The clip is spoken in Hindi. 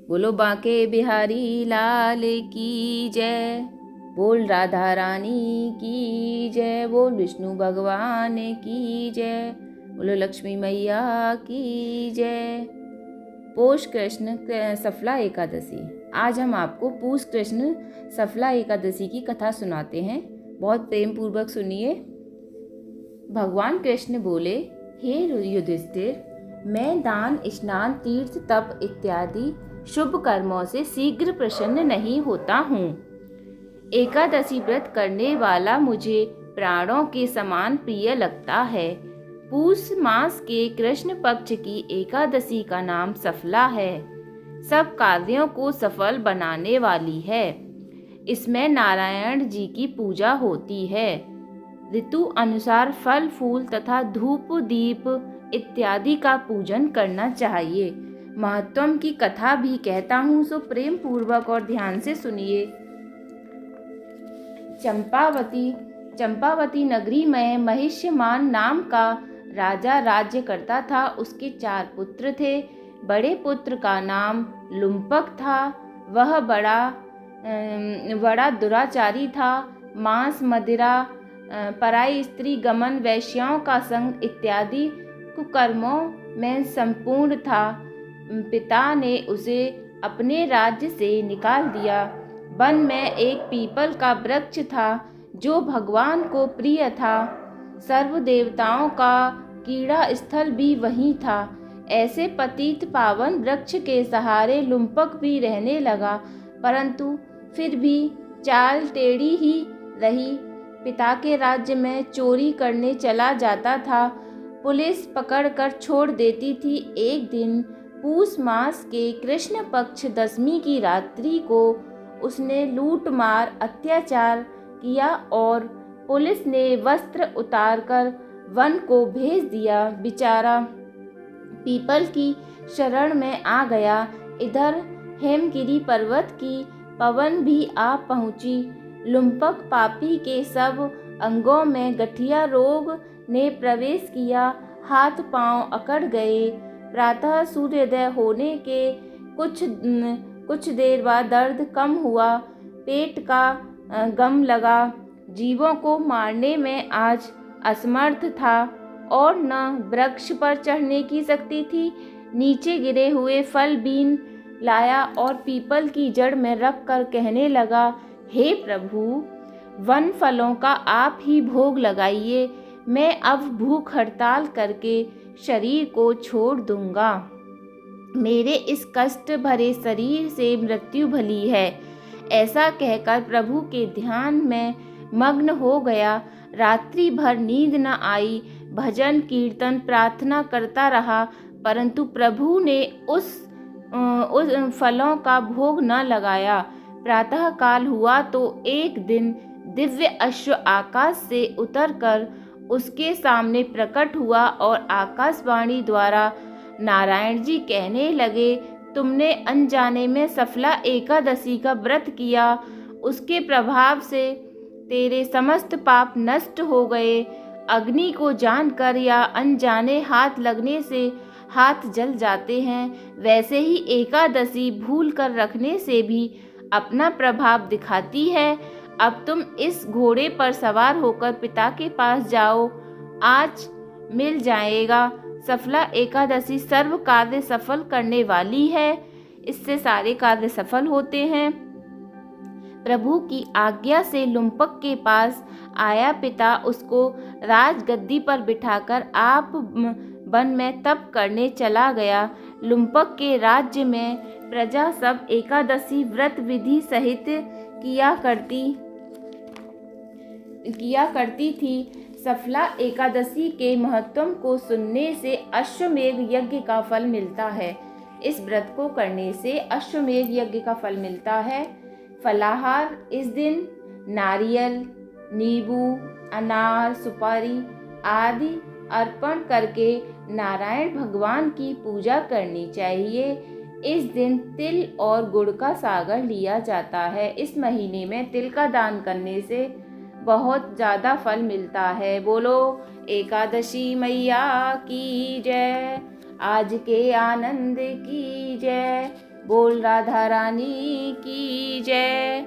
बोलो बांके बिहारी लाल की जय। बोल राधा रानी की जय। बोल विष्णु भगवान की जय। बोलो लक्ष्मी मैया की जय। पौष कृष्ण सफला एकादशी। आज हम आपको पौष कृष्ण सफला एकादशी की कथा सुनाते हैं। बहुत प्रेम पूर्वक सुनिए। भगवान कृष्ण बोले, हे युधिष्ठिर, मैं दान, स्नान, तीर्थ, तप इत्यादि शुभ कर्मों से शीघ्र प्रसन्न नहीं होता हूँ। एकादशी व्रत करने वाला मुझे प्राणों के समान प्रिय लगता है। पूष मास के कृष्ण पक्ष की एकादशी का नाम सफला है। सब कार्यों को सफल बनाने वाली है। इसमें नारायण जी की पूजा होती है। ऋतु अनुसार फल फूल तथा धूप दीप इत्यादि का पूजन करना चाहिए। महत्वम की कथा भी कहता हूँ, सो प्रेम पूर्वक और ध्यान से सुनिए। चंपावती नगरी में महिष्यमान नाम का राजा राज्य करता था। उसके 4 पुत्र थे। बड़े पुत्र का नाम लुम्पक था। वह बड़ा दुराचारी था। मांस, मदिरा, पराई स्त्री गमन, वैश्याओं का संग इत्यादि कुकर्मों में संपूर्ण था। पिता ने उसे अपने राज्य से निकाल दिया। वन में एक पीपल का वृक्ष था जो भगवान को प्रिय था। सर्व देवताओं का कीड़ा स्थल भी वहीं था। ऐसे पतित पावन वृक्ष के सहारे लुम्पक भी रहने लगा, परंतु फिर भी चाल टेढ़ी ही रही। पिता के राज्य में चोरी करने चला जाता था। पुलिस पकड़कर छोड़ देती थी। एक दिन पूष मास के कृष्ण पक्ष दशमी की रात्रि को उसने लूट मार अत्याचार किया और पुलिस ने वस्त्र उतारकर वन को भेज दिया। बेचारा पीपल की शरण में आ गया। इधर हेमगिरी पर्वत की पवन भी आ पहुंची। लुम्पक पापी के सब अंगों में गठिया रोग ने प्रवेश किया। हाथ पांव अकड़ गए। प्रातः सूर्योदय होने के कुछ देर बाद दर्द कम हुआ। पेट का गम लगा। जीवों को मारने में आज असमर्थ था और न वृक्ष पर चढ़ने की शक्ति थी। नीचे गिरे हुए फल बीन लाया और पीपल की जड़ में रख कर कहने लगा, हे प्रभु, वन फलों का आप ही भोग लगाइए। मैं अब भूख हड़ताल करके शरीर को छोड़ दूंगा। मेरे इस कष्ट भरे शरीर से मृत्यु भली है। ऐसा कहकर प्रभु के ध्यान में मग्न हो गया। रात्रि भर नींद न आई। भजन कीर्तन प्रार्थना करता रहा, परंतु प्रभु ने उस फलों का भोग न लगाया। प्रातः काल हुआ तो एक दिन दिव्य अश्व आकाश से उतरकर उसके सामने प्रकट हुआ और आकाशवाणी द्वारा नारायण जी कहने लगे, तुमने अनजाने में सफला एकादशी का व्रत किया। उसके प्रभाव से तेरे समस्त पाप नष्ट हो गए। अग्नि को जानकर या अनजाने हाथ लगने से हाथ जल जाते हैं, वैसे ही एकादशी भूल कर रखने से भी अपना प्रभाव दिखाती है। अब तुम इस घोड़े पर सवार होकर पिता के पास जाओ। आज मिल जाएगा। सफला एकादशी सर्व कार्य सफल करने वाली है। इससे सारे कार्य सफल होते हैं। प्रभु की आज्ञा से लुम्पक के पास आया। पिता उसको राजगद्दी पर बिठाकर आप वन में तप करने चला गया। लुम्पक के राज्य में प्रजा सब एकादशी व्रत विधि सहित किया करती थी। सफला एकादशी के महत्व को सुनने से अश्वमेध यज्ञ का फल मिलता है। इस व्रत को करने से अश्वमेध यज्ञ का फल मिलता है। फलाहार इस दिन नारियल, नींबू, अनार, सुपारी आदि अर्पण करके नारायण भगवान की पूजा करनी चाहिए। इस दिन तिल और गुड़ का सागर लिया जाता है। इस महीने में तिल का दान करने से बहुत ज़्यादा फल मिलता है। बोलो एकादशी मैया की जय। आज के आनंद की जय। बोल राधा रानी की जय।